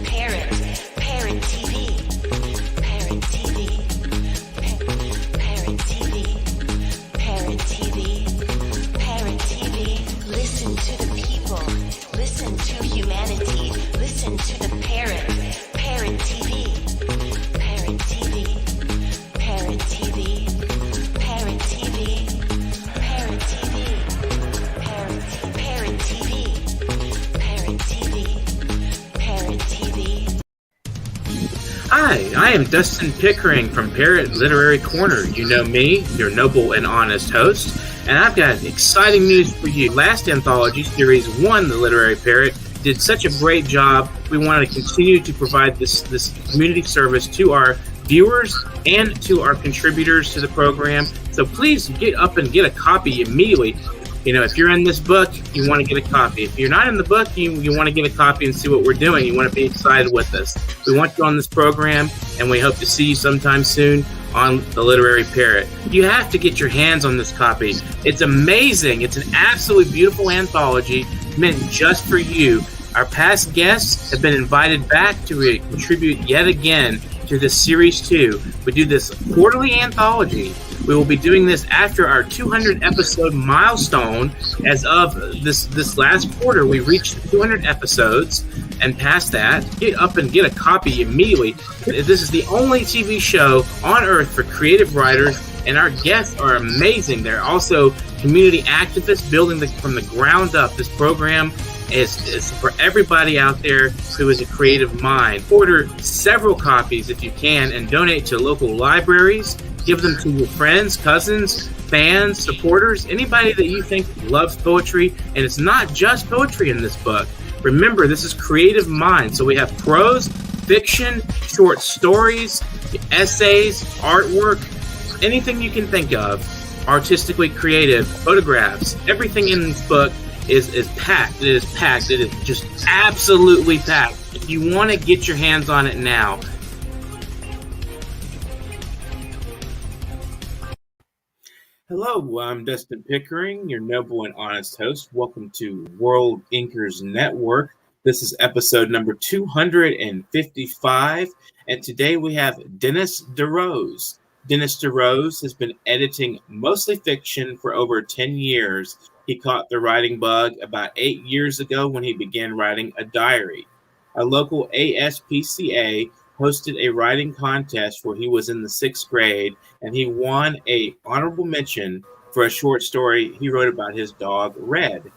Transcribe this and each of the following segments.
Parrot, Parrot TV, Parrot TV, Parrot TV, Parrot TV, Parrot TV. Listen to the people, listen to humanity, listen to the parrot, Parrot TV, Parrot TV, Parrot TV, Parrot TV, Parrot TV, Parrot TV, Parrot TV, Parrot TV. Hi, I am Dustin Pickering from Parrot Literary Corner. You know me, your noble and honest host, and I've got exciting news for you. Last anthology, Series 1, The Literary Parrot, did such a great job. We want to continue to provide this community service to our viewers and to our contributors to the program. So please get up and get a copy immediately. You know, if you're in this book, you want to get a copy. If you're not in the book, you want to get a copy and see what we're doing. You want to be excited with us. We want you on this program, and we hope to see you sometime soon on The Literary Parrot. You have to get your hands on this copy. It's amazing. It's an absolutely beautiful anthology meant just for you. Our past guests have been invited back to contribute yet again to this Series 2. We do this quarterly anthology. We will be doing this after our 200 episode milestone. As of this last quarter, we reached 200 episodes, and past that, get up and get a copy immediately. This is the only TV show on earth for creative writers, and our guests are amazing. They're also community activists building from the ground up. This program is for everybody out there who is a creative mind. Order several copies if you can and donate to local libraries. Give them to your friends, cousins, fans, supporters, anybody that you think loves poetry. And it's not just poetry in this book. Remember, this is creative mind. So we have prose, fiction, short stories, essays, artwork, anything you can think of, artistically creative, photographs. Everything in this book is packed. It is packed. It is just absolutely packed. If you want to get your hands on it now. Hello, I'm Dustin Pickering, your noble and honest host. Welcome to World Inkers Network. This is episode number 255, and today we have Dennis DeRose. Dennis DeRose has been editing mostly fiction for over 10 years. He caught the writing bug about 8 years ago when he began writing a diary. A local ASPCA hosted a writing contest where he was in the 6th grade, and he won an honorable mention for a short story he wrote about his dog, Red.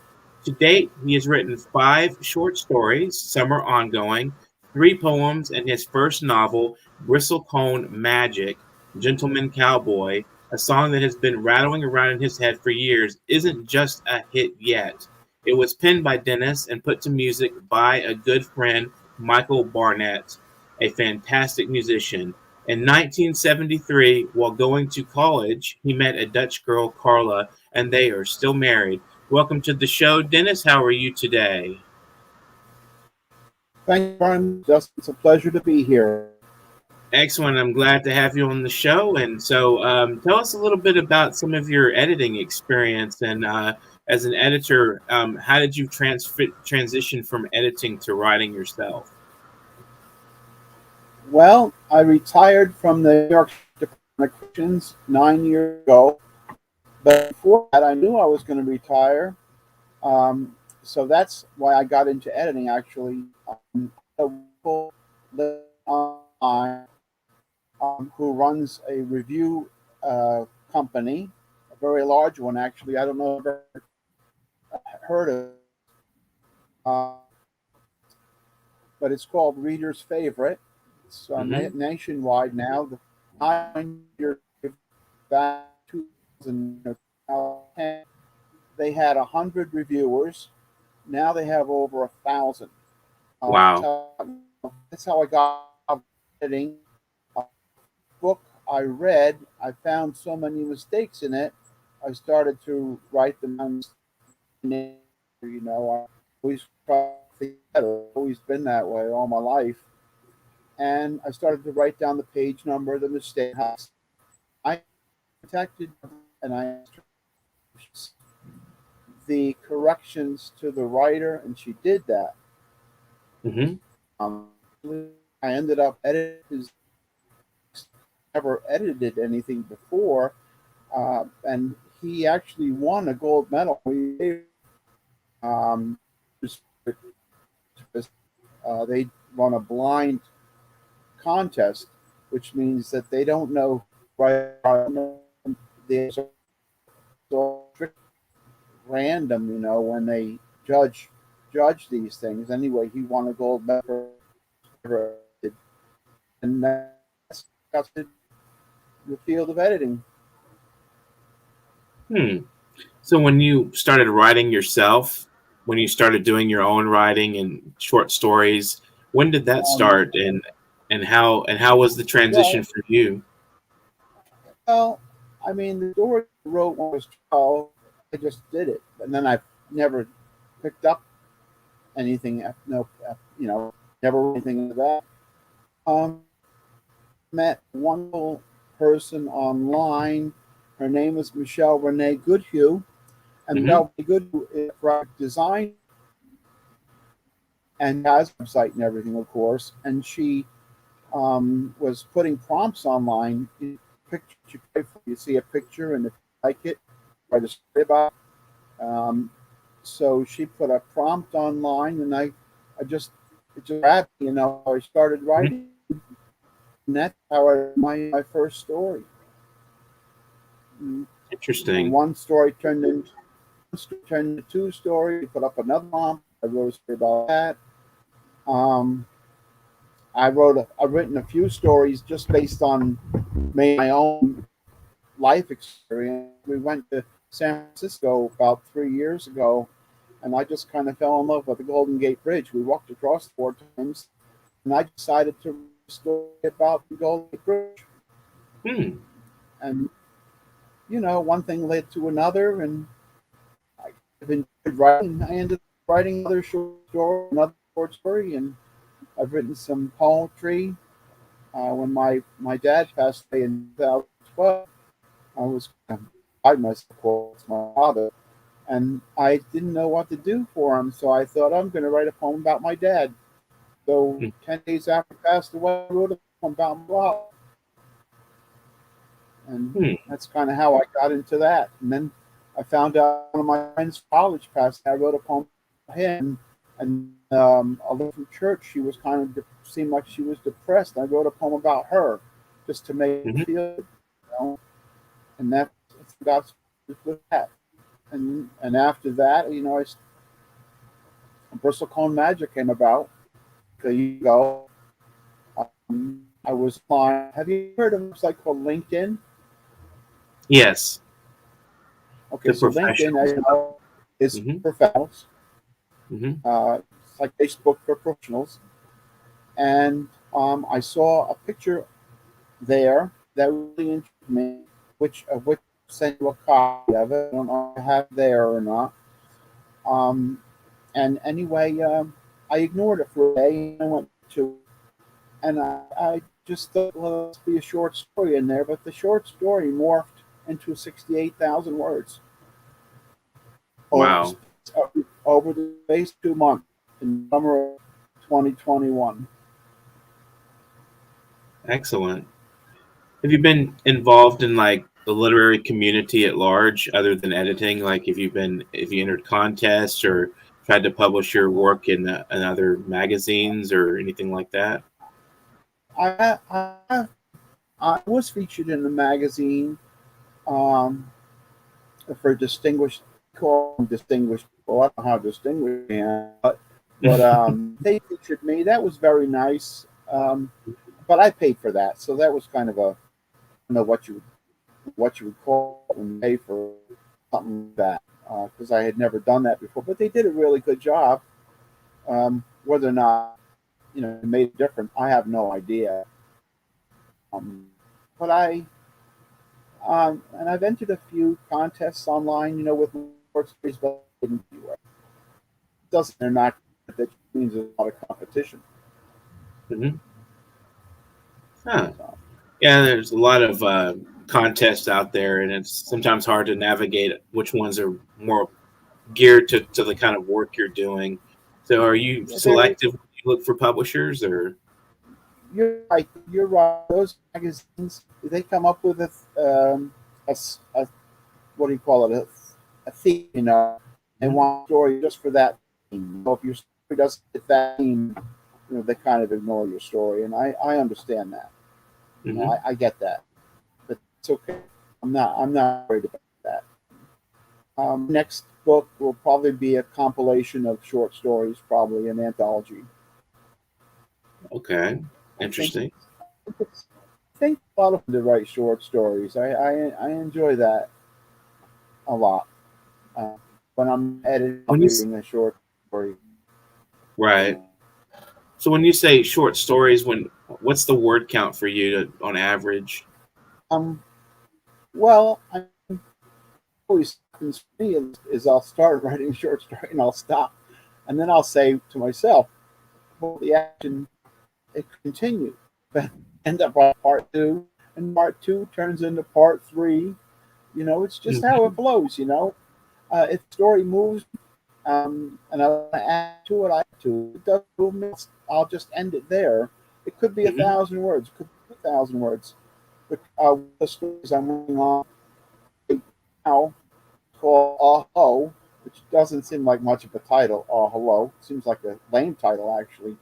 To date, he has written 5 short stories, some are ongoing, 3 poems, and his first novel, Bristlecone Magic, Gentleman Cowboy, a song that has been rattling around in his head for years, isn't just a hit yet. It was penned by Dennis and put to music by a good friend, Michael Barnett, a fantastic musician. In 1973, while going to college, he met a Dutch girl, Carla, and they are still married. Welcome to the show, Dennis. How are you today? Thank you very much, Dustin. It's a pleasure to be here. Excellent. I'm glad to have you on the show. And so tell us a little bit about some of your editing experience. And as an editor, how did you transition from editing to writing yourself? Well, I retired from the New York Department of Corrections 9 years ago. But before that, I knew I was going to retire. So that's why I got into editing, actually. Who runs a review company, a very large one, actually. I don't know if you've ever heard of it. But it's called Reader's Favorite. It's nationwide now. The 9 years back 2010, they had 100 reviewers. Now they have over 1,000. Wow. That's how I got editing. Book I read, I found so many mistakes in it. I started to write them down. I always always been that way all my life. And I started to write down the page number, the mistake. I contacted and I the corrections to the writer, and she did that. I ended up editing his. Never edited anything before, and he actually won a gold medal. Um, they run a blind contest, which means that they don't know right. They're so random, when they judge these things. Anyway, he won a gold medal, and that's got the field of editing. So when you started writing yourself, when you started doing your own writing and short stories, when did that start, and how was the transition Well, for you? well, I mean, the story I wrote when I was 12. I just did it, and then I never picked up anything. No, never wrote anything like that. Met one little person online. Her name is Michelle Renee Goodhue, and Hmm. Michelle Goodhue is a graphic design and has a website and everything, of course. And she was putting prompts online. You see a picture, and if you like it, write a story about it. So she put a prompt online, and it just grabbed me. I started writing, and that's how I wrote my first story. Interesting. One story turned into two stories. Put up another prompt. I wrote a story about that. Um, I've written a few stories just based on my own life experience. We went to San Francisco about 3 years ago, and I just kind of fell in love with the Golden Gate Bridge. We walked across 4 times, and I decided to write a story about the Golden Gate Bridge. Hmm. And one thing led to another, and I've enjoyed writing. I ended up writing another short story, and I've written some poetry. When my dad passed away in 2012, I was I myself was my father, and I didn't know what to do for him, so I thought I'm going to write a poem about my dad. So 10 days after he passed away, I wrote a poem about my father, and Hmm. that's kind of how I got into that. And then I found out one of my friends from college passed. I wrote a poem about him, and a lady from church. She was kind of seemed like she was depressed. I wrote a poem about her, just to make her Hmm. feel good, and that got with that. And after that, Bristlecone Magic came about. A year ago, I was on. Have you heard of a website called LinkedIn? Yes, Okay, the so LinkedIn, professionals. as you know, is Hmm. professionals. Hmm. It's like Facebook for professionals. And I saw a picture there that really interested me, which sent you a copy of it. I don't know if I have it there or not. Um, and anyway, I ignored it for a day, and I went to, and I just thought, well, let's be a short story in there. But the short story morphed into 68,000 words over, Wow, over the space of 2 months in summer of 2021. excellent. Have you been involved in like the literary community at large, other than editing? Like, if you entered contests or tried to publish your work in other magazines or anything like that? I, I, I was featured in the magazine um, for distinguished, call them distinguished people. I don't know how distinguished I am, but they featured me. That was very nice. But I paid for that, so that was kind of a, I don't know what you would call it when you pay for something like that, because I had never done that before. But they did a really good job. Whether or not it made a difference, I have no idea. Um, but and I've entered a few contests online, with short stories, but I didn't do it. Doesn't they're not that means there's a lot of competition. Hmm. Huh. So, Yeah, there's a lot of contests out there, and it's sometimes hard to navigate which ones are more geared to the kind of work you're doing. So, are you yeah, there is. selective when you look for publishers, or? you're right. You're right. Those magazines, they come up with a what do you call it? A theme, you know. They Mhm. want a story just for that theme. So if your story doesn't fit that theme, you know, they kind of ignore your story, and I understand that. You know, Mhm. I get that, but it's okay. I'm not worried about that. Next book will probably be a compilation of short stories, probably an anthology. Okay. I think Interesting. it's I think a lot of them to write short stories. I enjoy that a lot. Uh, when I'm editing, When you s- reading a short story. You right. know. So when you say short stories, what's the word count for you on average? Um, well, I always happens for me is I'll start writing a short story and I'll stop, and then I'll say to myself, "Well, the action it continues." But end up on part two, and part two turns into part three. You know, it's just how Mhm. it flows. You know, if the story moves, and I want to add to it, I add to it. If it doesn't move me, I'll just end it there. It could be a Mhm. thousand words. It could be 2,000 words. But the stories I'm working on right now called "Oh Hello," which doesn't seem like much of a title. "Oh Hello" seems like a lame title actually.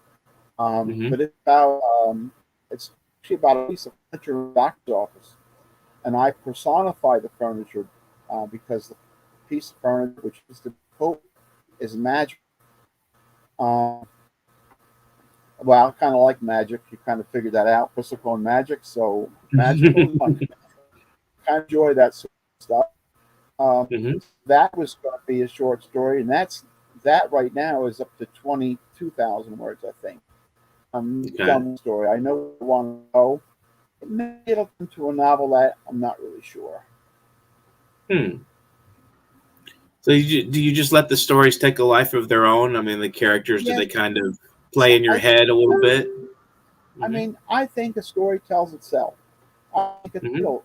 Mhm. But it's actually about a piece of furniture in a doctor's office, and I personify the furniture because the piece of furniture, which is the coat, is magic. Um, well, kind of like magic. You kind of figured that out. Physical and magic, so magical. I kind of enjoy that sort of stuff. Mhm. That was going to be a short story, and that right now is up to 22,000 words, I think. I'm Okay. done with the story. I know where I want to go. Maybe it'll come to a novel that I'm not really sure. Hmm. So do you just let the stories take a life of their own? I mean, the characters, do Yeah, they kind of play in your I think. head a little bit? I Mhm. mean, I think a story tells itself. I think a Mhm. tale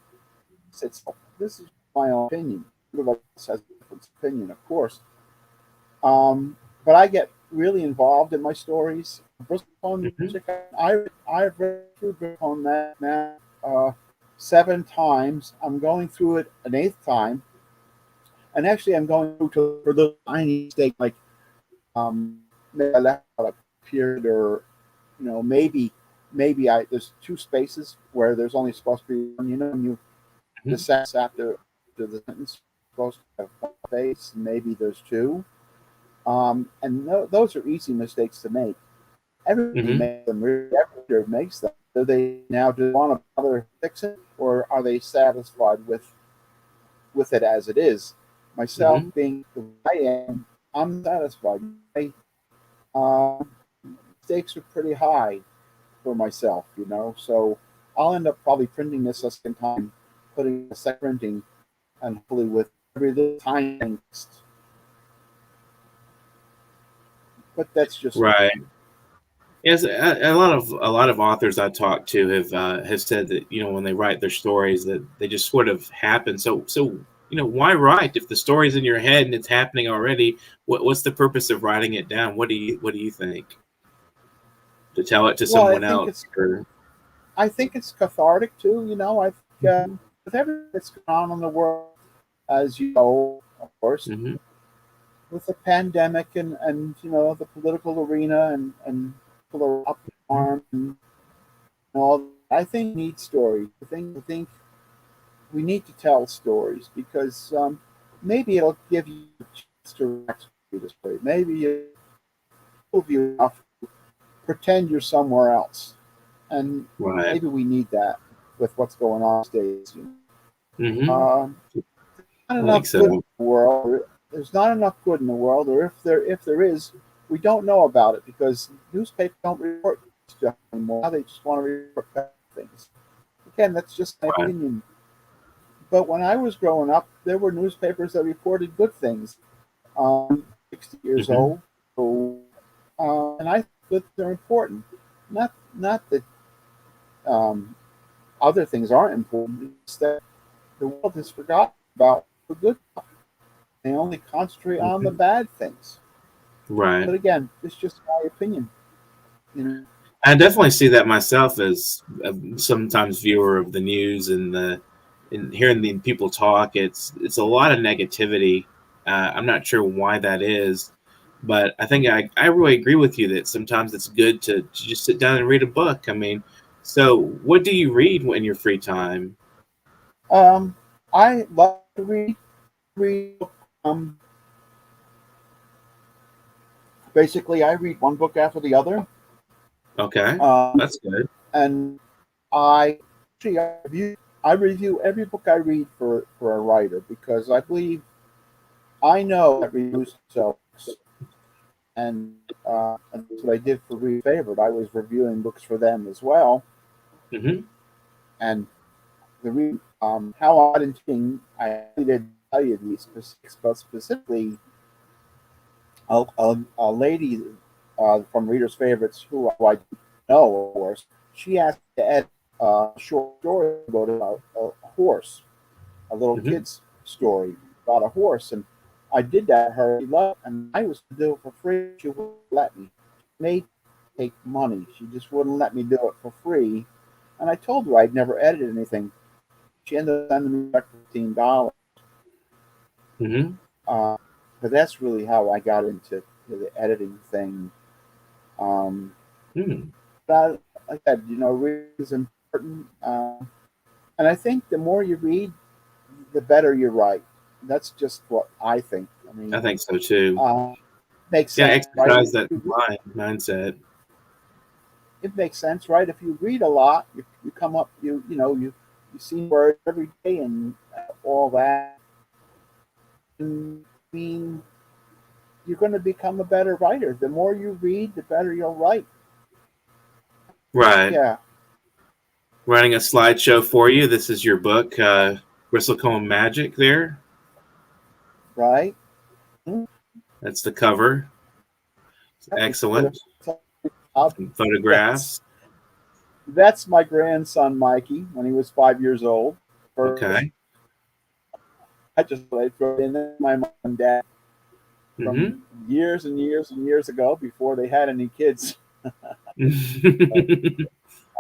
tells itself. This is my own opinion. Everybody else has a different opinion, of course. But I get really involved in my stories. Brooklyn Mhm. Magic. I've read through Brooklyn Magic now 7 times. I'm going through it an eighth time, and actually, I'm going through to for the tiny mistake, like maybe I left out a period, or maybe I there's two spaces where there's only supposed to be one. You know, when you the Mhm. sentence after the sentence supposed to have one space, and maybe there's two. And those are easy mistakes to make. Everybody Mhm. makes them. Really, every reader makes them. Do they want to bother fixing it, or are they satisfied with it as it is? Myself Mhm. being the way I am, I'm satisfied. My stakes are pretty high for myself, you know. So I'll end up probably printing this a second time, putting a second printing, and hopefully with every little tiny text. But that's just me. Right. Yes, a lot of authors I talk to have said that when they write their stories that they just sort of happen. So why write if the story's in your head and it's happening already? What's the purpose of writing it down? What do you think? To tell it to Well, someone else or I think it's cathartic too. You know, I think with everything that's going on in the world, as you know, of course, hmm with the pandemic and the political arena and people are up in arms and all. I think we need stories. I think we need to tell stories because maybe it'll give you a chance to relax through the story. Maybe it'll move you enough to pretend you're somewhere else, and right. maybe we need that with what's going on these days. hmm Um, not I think enough good in so. the world. There's not enough good in the world, or if there is, we don't know about it because newspapers don't report stuff anymore. Now they just want to report bad things. Again, that's just my Right. opinion. But when I was growing up, there were newspapers that reported good things. 60 years hmm old, so and I think that they're important. Not that um, other things aren't important. It's that the world has forgotten about the good stuff. They only concentrate on the hmm bad things. Right. But again, it's just my opinion. You know. I definitely see that myself as a sometimes viewer of the news and hearing the people talk. It's a lot of negativity. I'm not sure why that is, but I think I really agree with you that sometimes it's good to just sit down and read a book. I mean, so what do you read in your free time? Um, I love to read. Um, Basically, I read one book after the other. Okay, Um, that's good. and I actually I review every book I read for a writer because I believe I know that reviews sell books, and that's what I did for Read Favorite. I was reviewing books for them as well, Hmm. and the re how I got into I didn't tell you these specifics, but specifically a lady from Reader's Favorites who I know, of course, she asked me to edit a short story about a horse, a little Hmm. kid's story about a horse, and I did that. Her love, and I was to do it for free. She wouldn't let me. She made me take money. She just wouldn't let me do it for free. And I told her I'd never edited anything. She ended up sending me back $15. Hmm. Uh, but that's really how I got into the editing thing. Um, Hmm. but like I said, reading is important. And I think the more you read, the better you write. That's just what I think. I I mean, think so too. uh, makes Yeah, sense, right? exercise that mindset. It makes sense, right? If you read a lot, you come up, you see words every day and all that. And, I mean, you're going to become a better writer. The more you read, the better you'll write. Right. Yeah, Running a slideshow for you. This is your book, Bristlecone Magic. There, right. Mhm. that's the cover. It's You did excellent. a job. Some That's photographs. that's my grandson Mikey when he was 5 years old. First, Okay. I just played for in there. My mom and dad from Mm-hmm. years and years and years ago before they had any kids.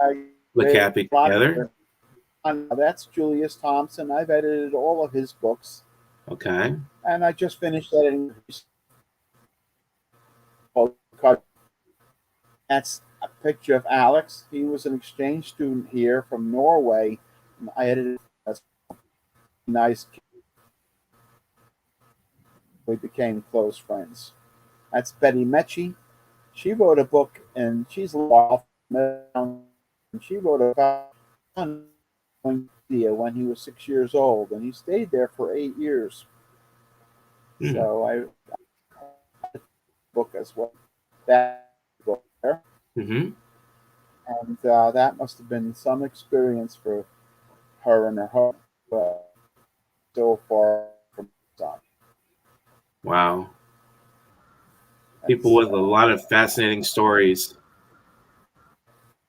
I Look read happy a lot of together. their. That's Julius Thompson. I've edited all of his books, Okay. and I just finished editing. That's a picture of Alex. He was an exchange student here from Norway. And I edited a nice kid. We became close friends. That's Betty Mecci. She wrote a book, and she's off. And she wrote about India when he was 6 years old, and he stayed there for 8 years. Mm. So I book as well. That book there, Mm-hmm. and that must have been some experience for her and her husband. So far from son. Wow. People That's with a lot of fascinating stories.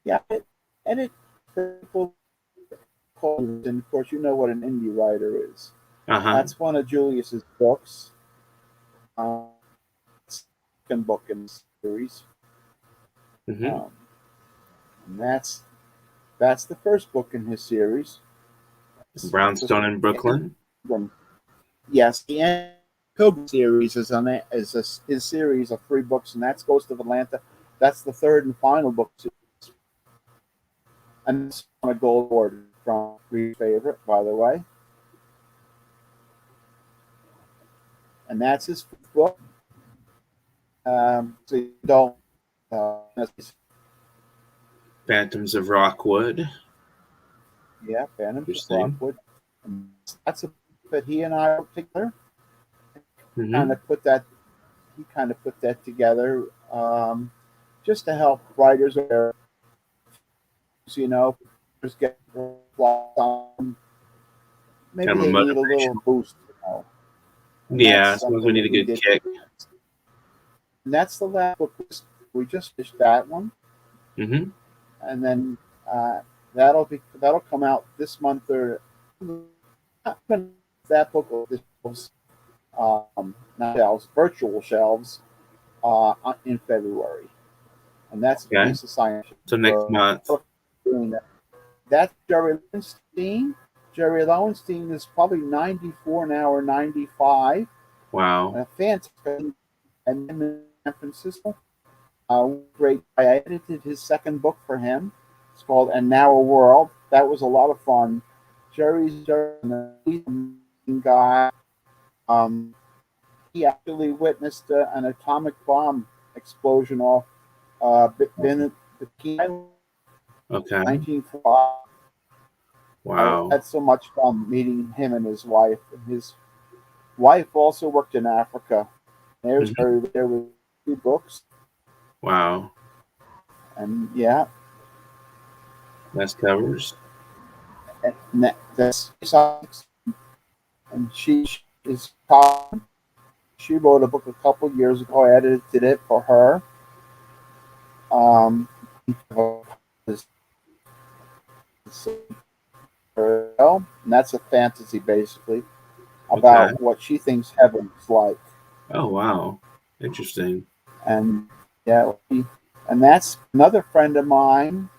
yeah, and it people and of course you know what an indie writer is. Uh-huh. That's one of Julius's books. Uh, Second book in the series. Mm-hmm. Um, and that's the first book in his series. Brownstone in Brooklyn. Yes, the Pilgrim series is his series of three books, and that's Ghost of Atlanta. That's the third and final book, and it's on a gold award from Reed's favorite, by the way. And that's his fifth book. So you don't, uh, Phantoms of Rockwood. yeah, Phantoms of Interesting. Rockwood. And that's a book that he and I wrote together. Kind Mm-hmm. of put that he kind of put that together just to help writers or just get maybe Kind of a they need a little motivational. boost, and Yeah, that's I suppose we something need that a we good did. kick. And that's the last book we just finished that one, Mm-hmm. and then uh, that'll come out this month or that book will this not shelves, virtual shelves in February. and that's a piece of science. So next month. Doing that. That's Jerry Lowenstein. Jerry Lowenstein is probably 94 now or 95. Wow. A fantastic. And then in San Francisco, great. I edited his second book for him. It's called And Now a World. That was a lot of fun. Jerry's an amazing guy. He actually witnessed an atomic bomb explosion off Bikini Island. Okay. 1945. Wow. I had so much fun meeting him and his wife. And his wife also worked in Africa. There were 2 books. Wow. And yeah. Nice covers. And that's and she is calm. She wrote a book a couple years ago. I edited it for her. And that's a fantasy basically about what she thinks heaven is like. Oh wow, interesting. And yeah, and that's another friend of mine.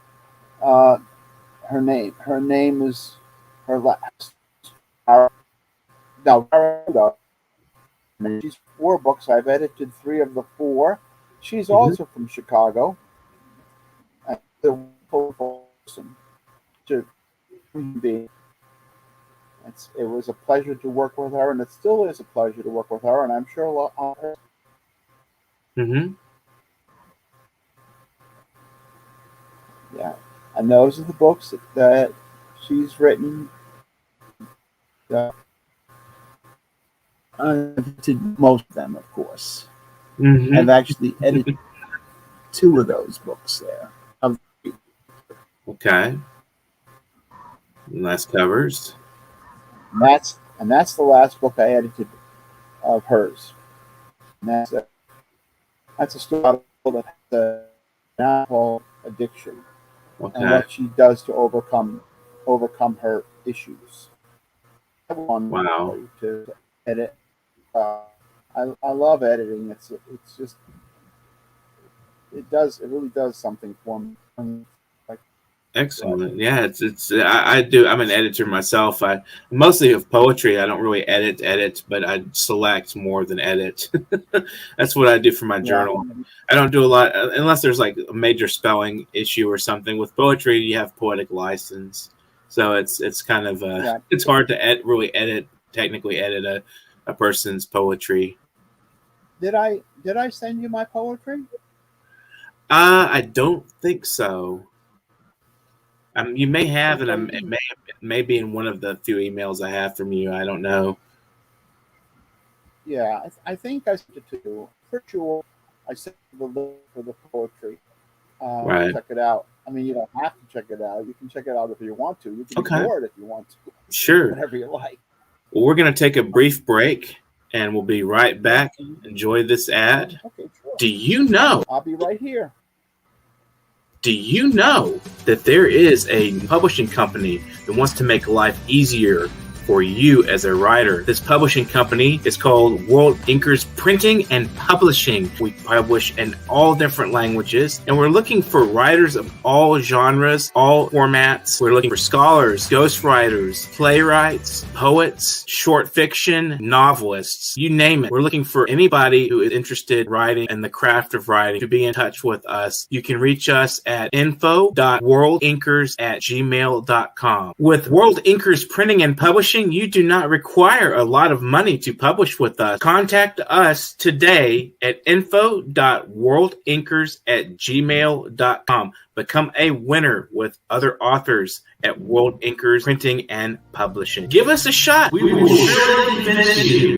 Her name is her last. Parrot. She's 4 books. I've edited 3 of the 4. She's also from Chicago. And the person to be. It was a pleasure to work with her, and it still is a pleasure to work with her. And I'm sure a lot of her. Yeah, and those are the books that she's written. I've edited most of them, of course. I've actually edited 2 of those books there. Okay. Nice covers. And that's the last book I edited of hers. And that's a story that has an alcohol addiction and what she does to overcome her issues. Wow. To edit. I love editing. It really does something for me. Excellent. Yeah, I do. I'm an editor myself. I mostly of poetry. I don't really edit, but I select more than edit. That's what I do for my journal. I don't do a lot unless there's like a major spelling issue or something. With poetry, you have poetic license, so it's kind of it's hard to technically edit a person's poetry. Did I send you my poetry? I don't think so. You may have, and it may be in one of the few emails I have from you. I don't know. Yeah, I think I sent it to you. For sure, I sent the link for the poetry. Right. Check it out. I mean, you don't have to check it out. You can check it out if you want to. You can ignore it if you want to. Sure. Whatever you like. Well, we're going to take a brief break, and we'll be right back. Enjoy this ad. Okay, sure. Do you know? I'll be right here. Do you know that there is a publishing company that wants to make life easier for you as a writer? This publishing company is called World Inkers Printing and Publishing. We publish in all different languages, and we're looking for writers of all genres, all formats. We're looking for scholars, ghostwriters, playwrights, poets, short fiction, novelists, you name it. We're looking for anybody who is interested in writing and the craft of writing to be in touch with us. You can reach us at info.worldinkers@gmail.com. With World Inkers Printing and Publishing, you do not require a lot of money to publish with us. Contact us today at info.worldinkers@gmail.com. Become a winner with other authors at World Inkers Printing and Publishing. Give us a shot. We will surely finish you.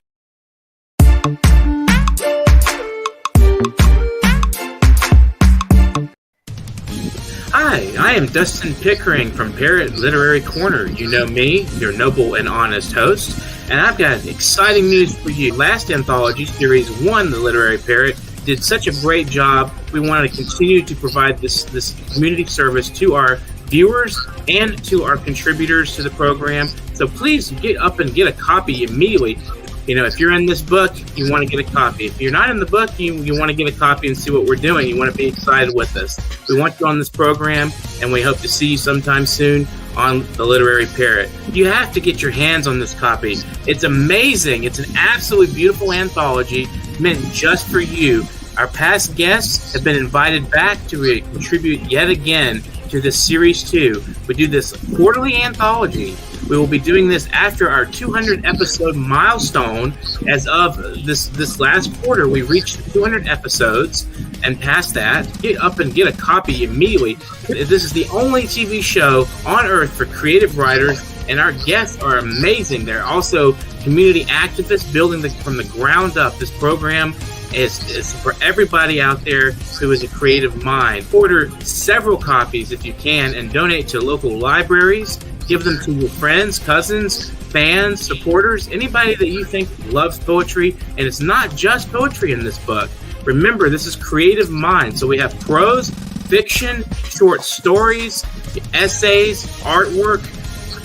Hi, I am Dustin Pickering from Parrot Literary Corner. You know me, your noble and honest host, and I've got exciting news for you. Last anthology, Series 1, The Literary Parrot, did such a great job. We want to continue to provide this community service to our viewers and to our contributors to the program. So please get up and get a copy immediately. If you're in this book, you want to get a copy. If you're not in the book, you want to get a copy and see what we're doing. You want to be excited with us. We want you on this program, and we hope to see you sometime soon on the Literary Parrot. You have to get your hands on this copy. It's amazing. It's an absolutely beautiful anthology meant just for you. Our past guests have been invited back to contribute yet again to this series 2. We do this quarterly anthology. We will be doing this after our 200 episode milestone. As of this last quarter, we reached 200 episodes, and past that, get up and get a copy immediately. This is the only TV show on earth for creative writers, and our guests are amazing. They're also community activists building from the ground up. This program is for everybody out there who is a creative mind. Order several copies if you can and donate to local libraries. Give them to your friends, cousins, fans, supporters, anybody that you think loves poetry. And it's not just poetry in this book. Remember, this is creative mind. So we have prose, fiction, short stories, essays, artwork,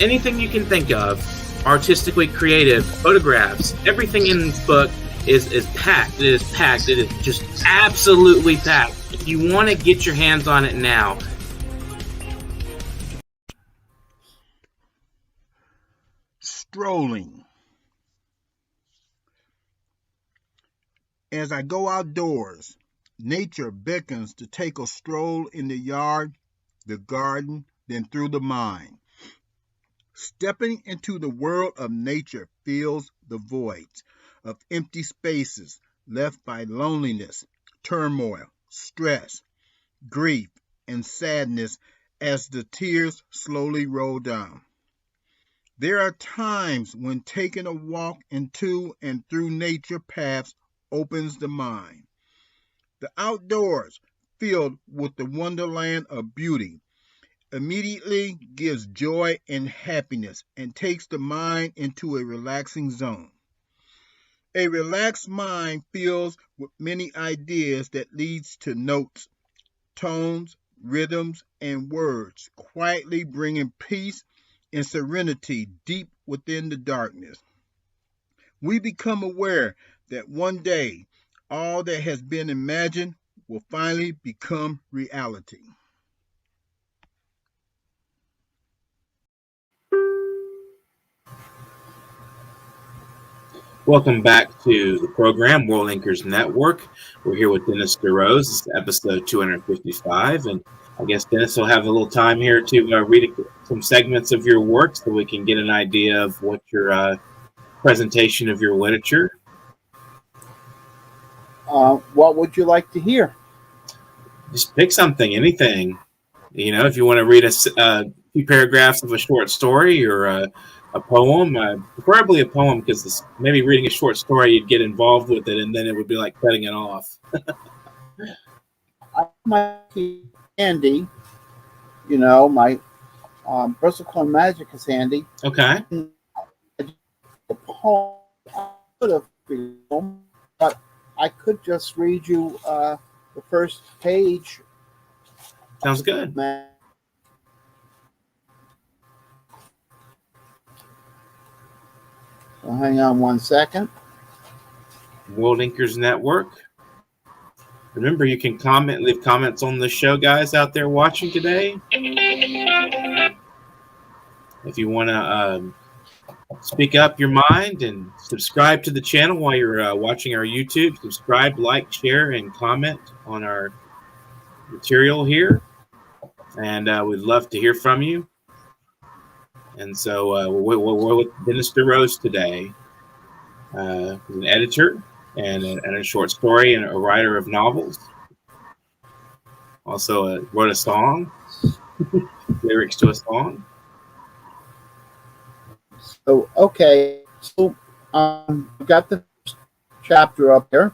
anything you can think of, artistically creative, photographs. Everything in this book is packed. It is packed. It is just absolutely packed. If you want to get your hands on it now, strolling. As I go outdoors, nature beckons to take a stroll in the yard, the garden, then through the mind. Stepping into the world of nature fills the voids of empty spaces left by loneliness, turmoil, stress, grief, and sadness as the tears slowly roll down. There are times when taking a walk into and through nature paths opens the mind. The outdoors, filled with the wonderland of beauty, immediately gives joy and happiness and takes the mind into a relaxing zone. A relaxed mind fills with many ideas that leads to notes, tones, rhythms, and words, quietly bringing peace and serenity deep within the darkness. We become aware that one day all that has been imagined will finally become reality. welcome back to the program, World Anchors Network. We're here with Dennis DeRose. This is episode 255, and I guess Dennis will have a little time here to read some segments of your work so we can get an idea of what your presentation of your literature. What would you like to hear? Just pick something, anything. If you want to read a few paragraphs of a short story or a poem, preferably a poem, because maybe reading a short story, you'd get involved with it, and then it would be like cutting it off. I might keep handy. My Bristlecone Magic is handy. Okay. The poem, I could have, but I could just read you the first page. Sounds good. So hang on one second. World Anchors Network. Remember, you can leave comments on the show, guys out there watching today. If you want to speak up your mind and subscribe to the channel while you're watching our YouTube, subscribe, like, share, and comment on our material here. And we'd love to hear from you. And so we're with Dennis DeRose today. He's an editor and a short story and a writer of novels. Also wrote a song, lyrics to a song. So, okay. So, I've got the first chapter up there.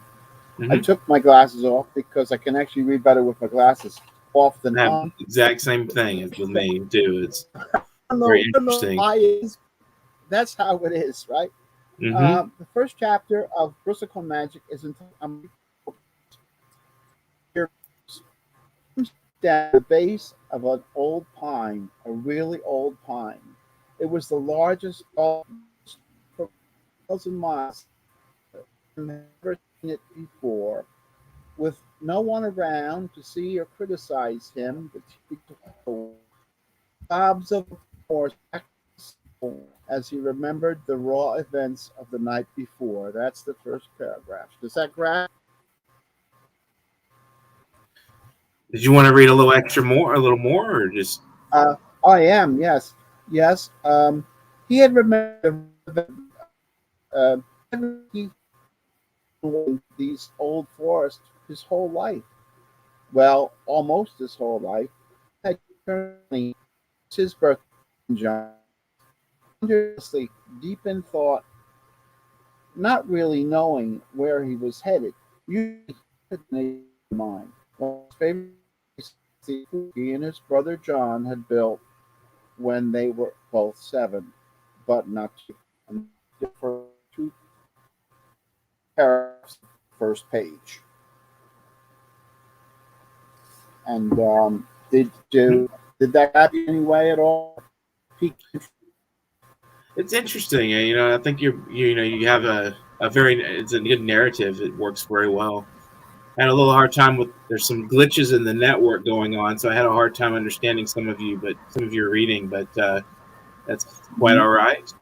Mm-hmm. I took my glasses off because I can actually read better with my glasses off than on. Exact same thing as with me, too. It's very interesting. That's how it is, right? Mm-hmm. The first chapter of Bristlecone Magic is at the base of an old pine, a really old pine. It was the largest for 1,000 miles never seen it before. With no one around to see or criticize him, the TV sobs of remorse as he remembered the raw events of the night before. That's the first paragraph. Does that grab? Did you want to read a little extra more, a little more, or just? I am, yes. Yes. He had remembered uh, he these old forests his whole life. Well, almost his whole life. Had currently his birthday in John. Wondrously deep in thought, not really knowing where he was headed. Usually in his mind. Well, his favorite he and his brother John had built when they were both 7, but not two. And for 2 paragraphs, first page. And did that happen anyway at all? It's interesting. I think you have a very it's a good narrative. It works very well. I had a little hard time with there's some glitches in the network going on, so I had a hard time understanding some of your reading, but that's quite all right.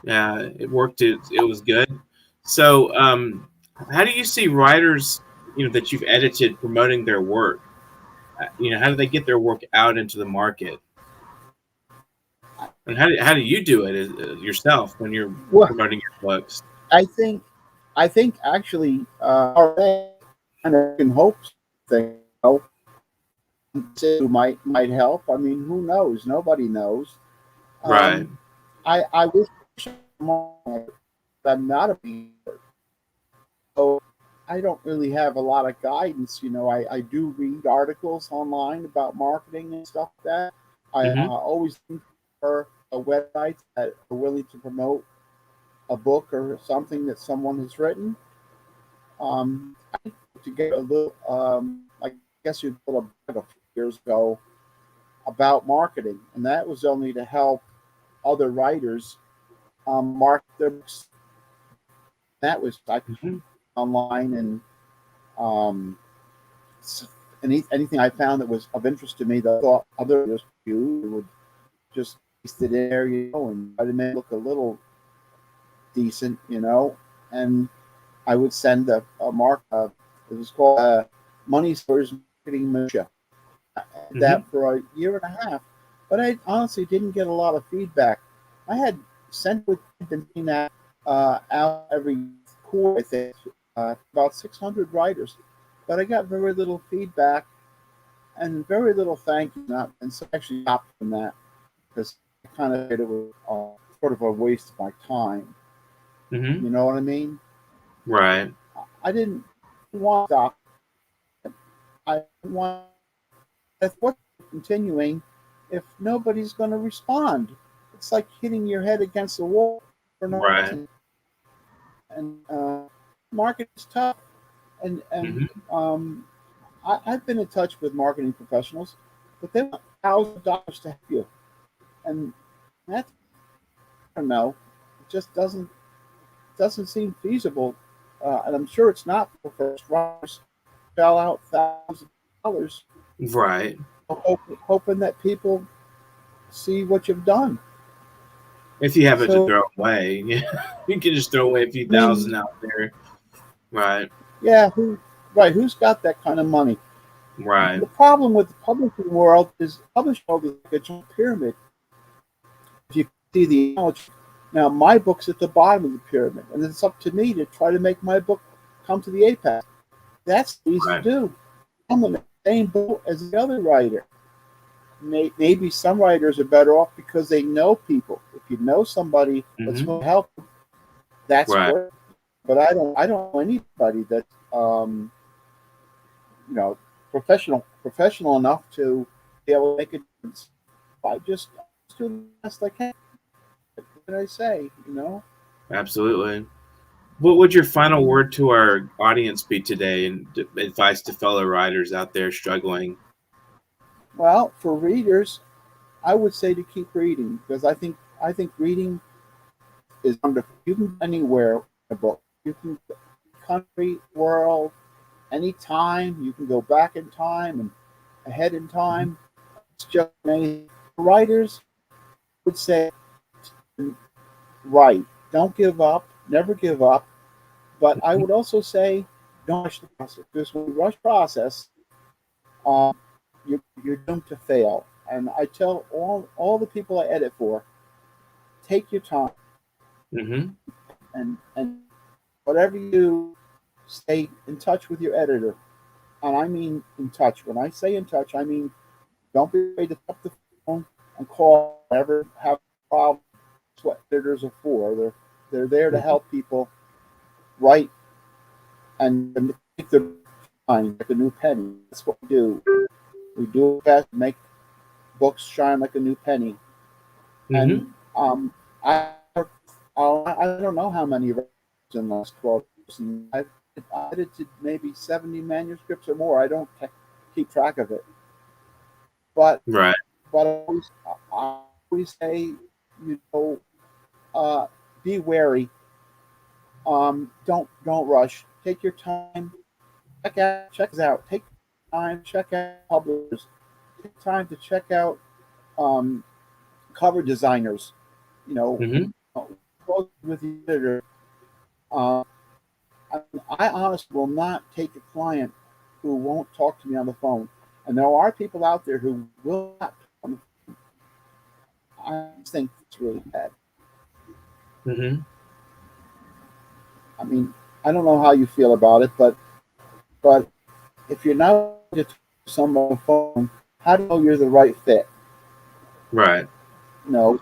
Yeah, it worked. It was good. So, how do you see writers, that you've edited promoting their work? How do they get their work out into the market? And how do you do it yourself when you're Well, promoting your books? I think actually kind of in hopes thing might help. I mean, who knows? Nobody knows. Right. I wish I'm not a reader, so I don't really have a lot of guidance. I do read articles online about marketing and stuff like that. I Mm-hmm. always look for a website that are willing to promote a book or something that someone has written. I to get a little, I guess you put a blog a few years ago about marketing, and that was only to help other writers market their books. That was I could Mm-hmm. online and um, anything I found that was of interest to me that I thought other readers would just paste it in there, and try to make it look a little decent, and I would send a mark. It was called Money Stores Marketing Mutiu. That for a year and a half, but I honestly didn't get a lot of feedback. I had sent that out every quarter, I think, about 600 writers, but I got very little feedback and very little thank you. And so I actually stopped from that because I kind of it was sort of a waste of my time. Mm-hmm. You know what I mean? Right. I didn't want to stop. I want what's continuing if nobody's going to respond. It's like hitting your head against the wall for no Right. reason. And market is tough. And Mm-hmm. I've been in touch with marketing professionals, but they want $1,000 to help you, and that I don't know. It just doesn't seem feasible, and I'm sure it's not for first writers. Shell out thousands of dollars, Right. hoping that people see what you've done. If you have it to So, throw away, you can just throw away a few I mean, thousand out there. Right. yeah, who's got that kind of money? Right. The problem with the publishing world is publishing world is like a giant pyramid. If you see the analogy, now my book's at the bottom of the pyramid, and it's up to me to try to make my book come to the apex. That's easy to Right. do. I'm in the same boat as the other writer. Maybe some writers are better off because they know people. If you know somebody that's Mm-hmm. going to help, that's Right. great. But I don't know anybody that's you know professional enough to be able to make a difference. I just do the best I can. What can I say? Absolutely. What would your final word to our audience be today, and advice to fellow writers out there struggling? Well, for readers, I would say to keep reading because I think reading is wonderful. You can go anywhere in a book. You can country, world, anytime. You can go back in time and ahead in time. It's just amazing. Writers would say, right, don't give up, never give up. But I would also say, don't rush the process. Because when you rush process, um, you're doomed to fail. And I tell all the people I edit for, take your time, Mm-hmm. and whatever you do, stay in touch with your editor. And I mean in touch. When I say in touch, I mean don't be afraid to pick up the phone and call. Never have problems. That's what editors are for. They're there to help people write and make their mind like a new penny. That's what we do. We do our best to make books shine like a new penny. Mm-hmm. And I I don't know how many in the last 12 years. And I've edited maybe 70 manuscripts or more. I don't keep track of it. But Right. I always say, you know, be wary. Don't rush. Take your time. Check us out. Take time. Check out publishers. Take time to check out um, cover designers. You know, Mm-hmm. close with the editor. Uh, I honestly will not take a client who won't talk to me on the phone. And there are people out there who will not. I think it's really bad. Mm-hmm. I mean, I don't know how you feel about it, but if you're not to someone on the phone, how do you know you're the right fit? Right. You know,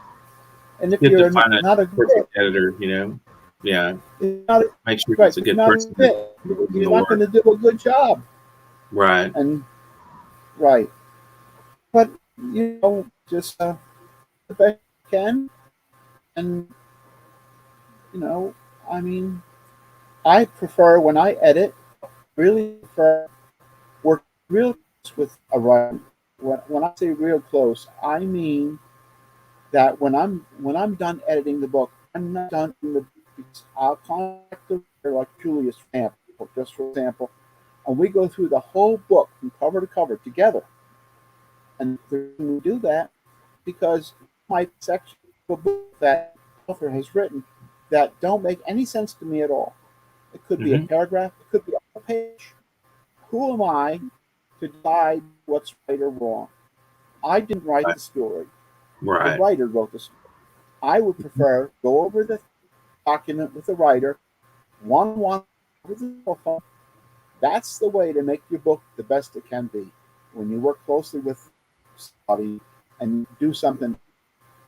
and if You have to you're find a not a good perfect editor, you know. Yeah. fit, not a, Make sure right, it's a if you're good not a person that's fit, doing you're the not going work. to do a good job. Right. And right, but you know, just the best you can, and you know, I mean, I prefer when I edit, really prefer work real close with a writer. When I say real close, I mean that when I'm done editing the book, I'm not done in the because I'll contact the writer like Julius, for example, just for example, and we go through the whole book from cover to cover together. And the reason we do that because my section of a book that the author has written that don't make any sense to me at all. It could be a Mm-hmm. paragraph, it could be a page. Who am I to decide what's right or wrong? I didn't write Right. the story. The Right. writer wrote the story. I would prefer go over the document with the writer, one with the telephone. That's the way to make your book the best it can be. When you work closely with somebody and do something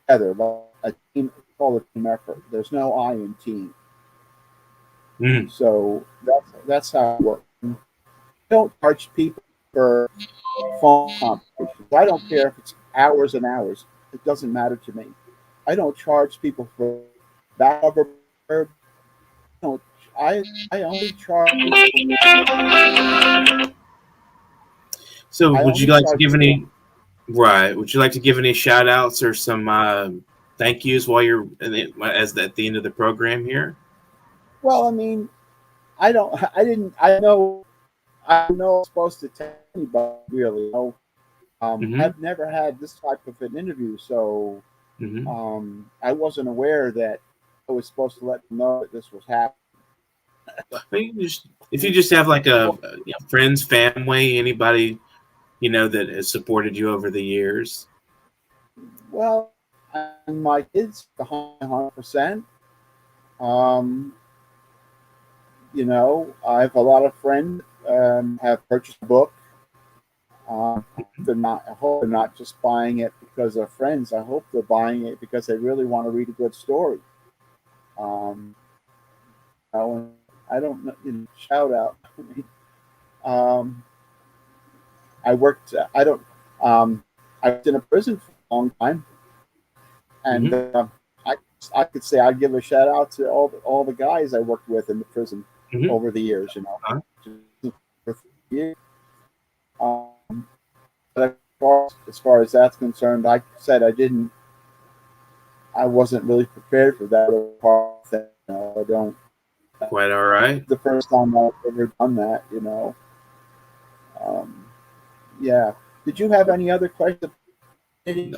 together, like a team, it's called a team effort. There's no I in team. Mm. So that's how it works. I don't charge people for phone conversations. I don't care if it's hours and hours. It doesn't matter to me. I don't charge people for back of a verb. No, I only charge people. So, I would you only like to charge give people. any? Right. Would you like to give any shout outs or some thank yous while you're at the end of the program here? Well, I mean, I don't. I didn't. I know. I know I'm supposed to tell anybody really. You know, Mm-hmm. I've never had this type of an interview, so Mm-hmm. I wasn't aware that I was supposed to let them know that this was happening. If you just have like friends, family, anybody that has supported you over the years. Well, and my kids, 100%. Um, you know, I have a lot of friends have purchased a book. They're not. I hope they're not just buying it because they're friends. I hope they're buying it because they really want to read a good story. Um, I don't know. Shout out. um, I worked. I don't. I was in a prison for a long time, and Mm-hmm. I I could say I'd give a shout out to all the guys I worked with in the prison Mm-hmm. over the years. You know, Uh-huh. for years. But as far as that's concerned, I said I didn't. I wasn't really prepared for that part. I don't. Quite all right. The first time I've ever done that, you know. Yeah. Did you have any other questions?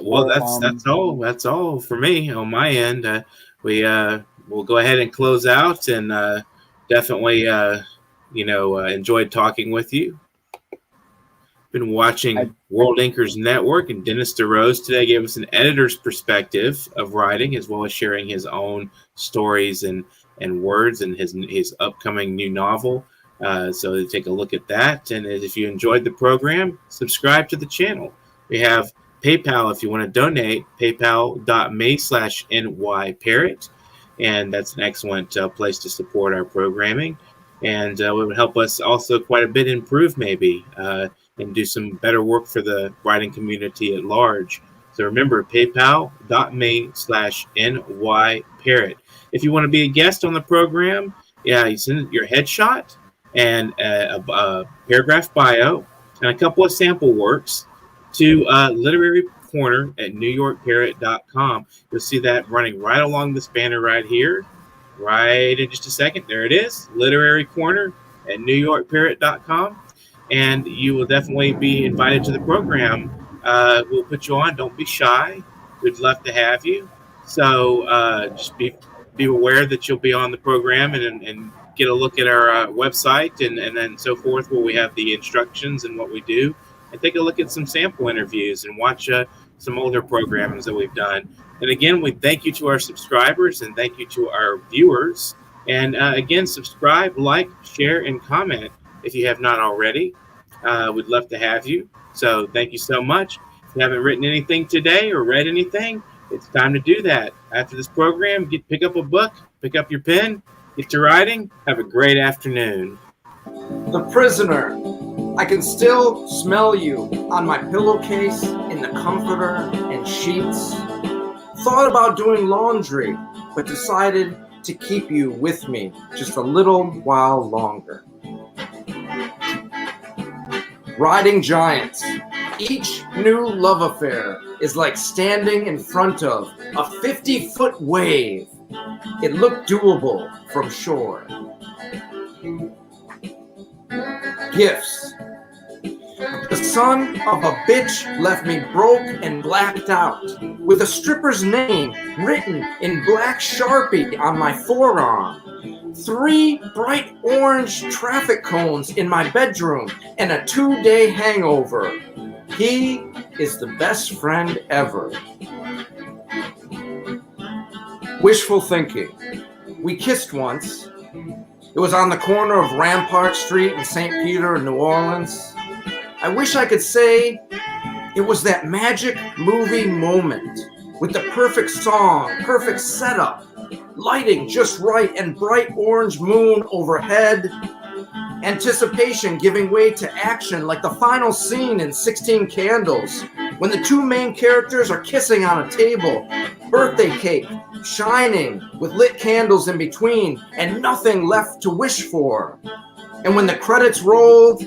Well, that's all for me on my end. We'll go ahead and close out, and definitely enjoyed talking with you. Been watching World Inkers Network, and Dennis DeRose today gave us an editor's perspective of writing, as well as sharing his own stories and words and his upcoming new novel. So take a look at that. And if you enjoyed the program, subscribe to the channel. We have PayPal if you want to donate, paypal.me/nyparrot. And that's an excellent place to support our programming. And it would help us also quite a bit improve maybe and do some better work for the writing community at large. So remember, paypal.me/nyparrot. If you want to be a guest on the program, you send your headshot and a paragraph bio and a couple of sample works to Literary Corner at newyorkparrot.com. You'll see that running right along this banner right here. Right in just a second. There it is, Literary Corner at newyorkparrot.com. And you will definitely be invited to the program. We'll put you on. Don't be shy. We'd love to have you. So just be aware that you'll be on the program and get a look at our website and then so forth, where we have the instructions and what we do. And take a look at some sample interviews and watch some older programs that we've done. And again, we thank you to our subscribers and thank you to our viewers. And again, subscribe, like, share, and comment if you have not already. We'd love to have you. So thank you so much. If you haven't written anything today or read anything, it's time to do that. After this program, pick up a book, pick up your pen, get to writing. Have a great afternoon. The Prisoner. I can still smell you on my pillowcase, in the comforter and sheets. Thought about doing laundry, but decided to keep you with me just a little while longer. Riding giants. Each new love affair is like standing in front of a 50-foot wave. It looked doable from shore. Gifts. The son of a bitch left me broke and blacked out, with a stripper's name written in black Sharpie on my forearm. 3 bright orange traffic cones in my bedroom, and a 2-day hangover. He is the best friend ever. Wishful thinking. We kissed once. It was on the corner of Rampart Street in St. Peter, New Orleans. I wish I could say it was that magic movie moment with the perfect song, perfect setup, lighting just right, and bright orange moon overhead. Anticipation giving way to action like the final scene in 16 Candles, when the 2 main characters are kissing on a table, birthday cake shining with lit candles in between, and nothing left to wish for. And when the credits rolled,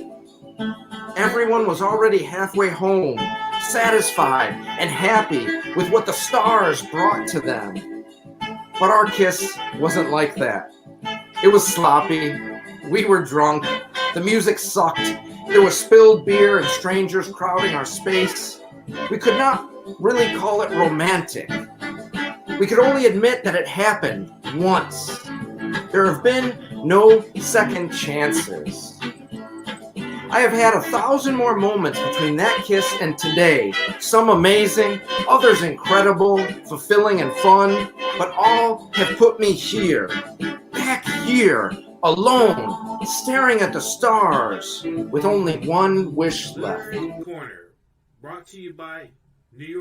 everyone was already halfway home, satisfied and happy with what the stars brought to them. But our kiss wasn't like that. It was sloppy. We were drunk. The music sucked. There was spilled beer and strangers crowding our space. We could not really call it romantic. We could only admit that it happened once. There have been no second chances. I have had 1,000 more moments between that kiss and today. Some amazing, others incredible, fulfilling, and fun, but all have put me here, back here, alone, staring at the stars, with only one wish left. Corner, brought to you by New York.